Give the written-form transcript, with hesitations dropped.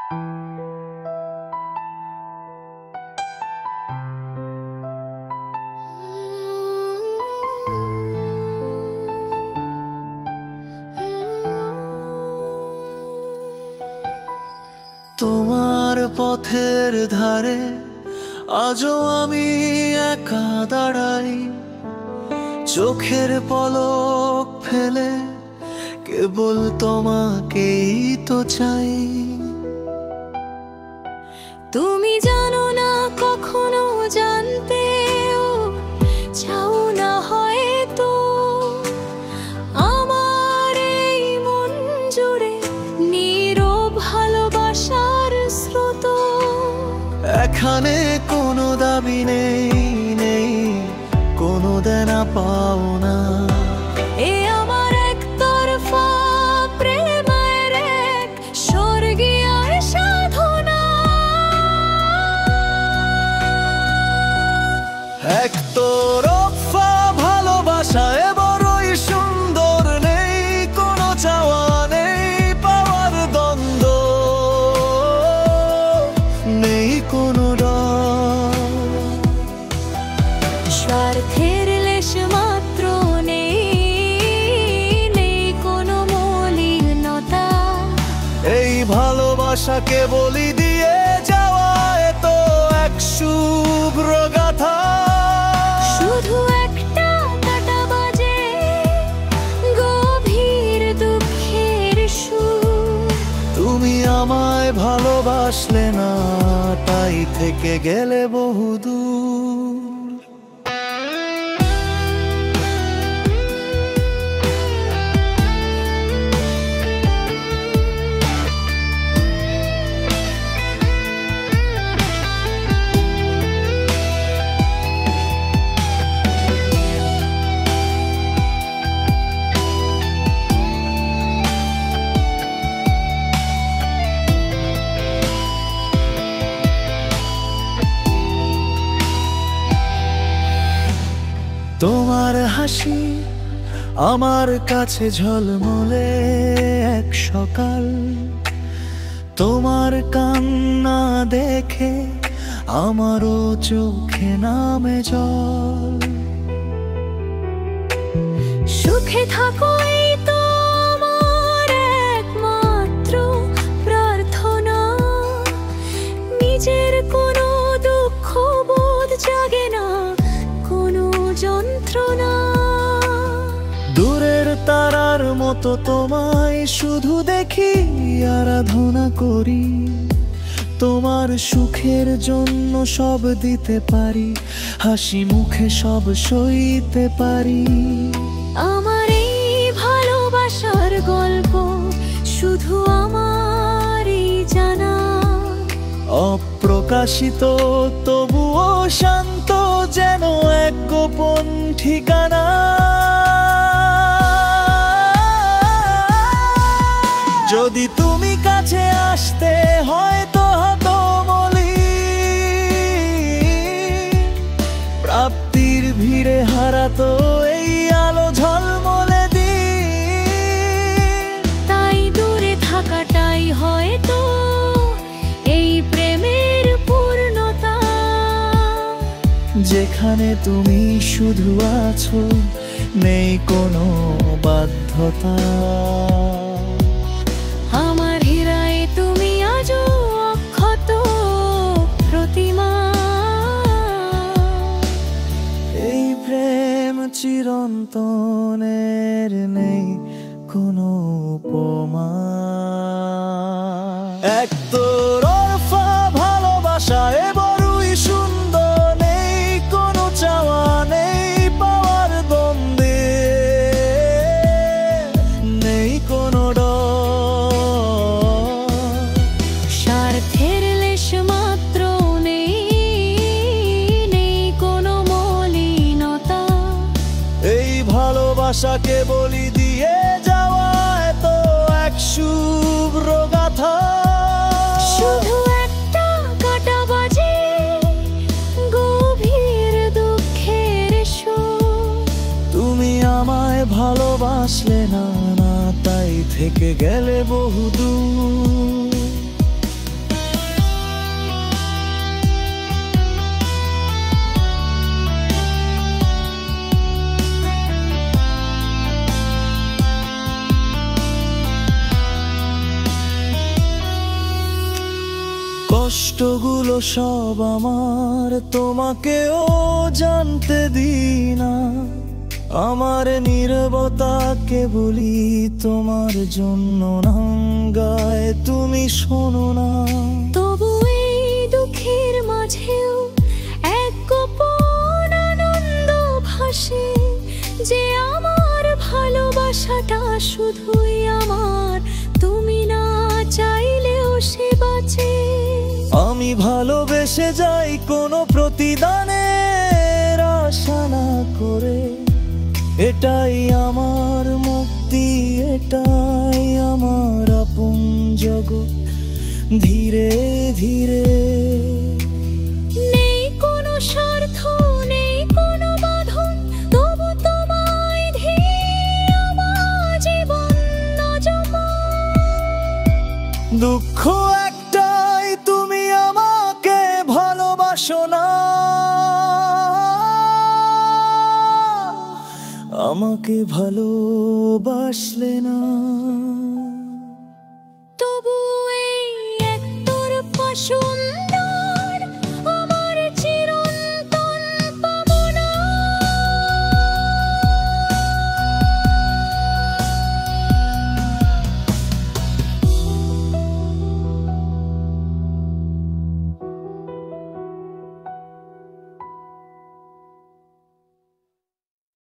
তোমার পথের ধারে আজও আমি একা দাঁড়াই, চোখের পলক ফেলে কেবল তোমাকেই তো চাই। তুমি জানো না, কখনো জানতেও চাও না হয়তো, আমার এই মন জুড়ে নীরব ভালোবাসার স্রোত। এখানে কোনো দাবি নেই, নেই কোনো দেনা পাওনা। এ আমার একতরফা প্রেমের এক স্বর্গীয় সাধনা। একতরফা ভালোবাসায় বড়ই সুন্দর, নেই কোনো চাওয়া, নেই পাওয়ার দ্বন্দ্ব, নেই কোনো ডর। স্বার্থের লেশ মাত্র নেই, নেই কোনো মলিনতা। এই ভালোবাসাকে বলি দিয়ে যাওয়া তো এক শুভ্র গাথা। শুধু একটা কাঁটা বাজে গভীর দুঃখের সুর। তুমি আমায় ভালোবাসলে না, তাই থেকে গেলে বহুদূর। তোমার হাসি আমার কাছে ঝলমলে এক সকাল, তোমার কান্না দেখে আমারও চোখে নামে জল। সুখে থাকো এই তো আমার একমাত্র প্রার্থনা। নিজের কোনো দুঃখ বোধ জাগে না, কোনো যন্ত্রণা। দূরের তারার মতো তোমায় শুধু দেখি, আরাধনা করি। তোমার সুখের জন্য সব দিতে পারি, হাসি মুখে সব সইতে পারি। আমার এই ভালোবাসার গল্প শুধু আমারই জানা, অপ্রকাশিত তবুও শান্ত, যেন এক গোপন ঠিকানা। যদি তুমি কাছে আসতে হয়তো হতো মলিন, প্রাপ্তির ভিড়ে হারাতো এই আলো ঝলমলে দিন। তাই দূরে থাকাটাই হয়তো এই প্রেমের পূর্ণতা। যেখানে তুমি শুধু আছো, নেই কোনো বাধ্যতা। আমার হীরায় তুমি আজও অক্ষত প্রতিমা। এই প্রেম চিরন্তনের, নেই কোনো উপমা। একতরফা ভালোবাসায় বড়ই সুন্দর, নেই কোনো চাওয়া, নেই পাওয়ার দ্বন্দ্বে, নেই কোনো ডর। স্বার্থের লেশ মাত্র নেই, নেই কোনো মলিনতা। এই ভালোবাসাকে বলি দিয়ে যাওয়া তো এক শুভ্র গাথা। শুধু একটা কাঁটা বাজে গভীর দুঃখের সুর। তুমি আমায় ভালোবাসলে না, তাই থেকে গেলে বহুদূর। কষ্টগুলো সব আমার, তোমাকেও জানতে দিই না। আমার নীরবতাকে বলি তোমার জন্য নাঙ্গায়, তুমি শোনো না। তবু এই দুঃখের মাঝেও এক গোপন আনন্দ ভাসে, যে আমার ভালোবাসাটা শুধুই আমার, তুমি না চাইলেও সে বাঁচে। আমি ভালোবেসে যাই কোনো প্রতিদানের আশা না করে, এটাই আমার মুক্তি, এটাই আমার আপন জগৎ। ধীরে ধীরে নেই কোনো স্বার্থ, নেই কোনো বাঁধন, তবু তোমায় ধেয়ে আমার জীবন নজমন। দুঃখ একটাই, তুমি আমাকে ভালোবাসো না। আমাকে ভালোবাসলে না। তবু এই একতরফা সুন্দর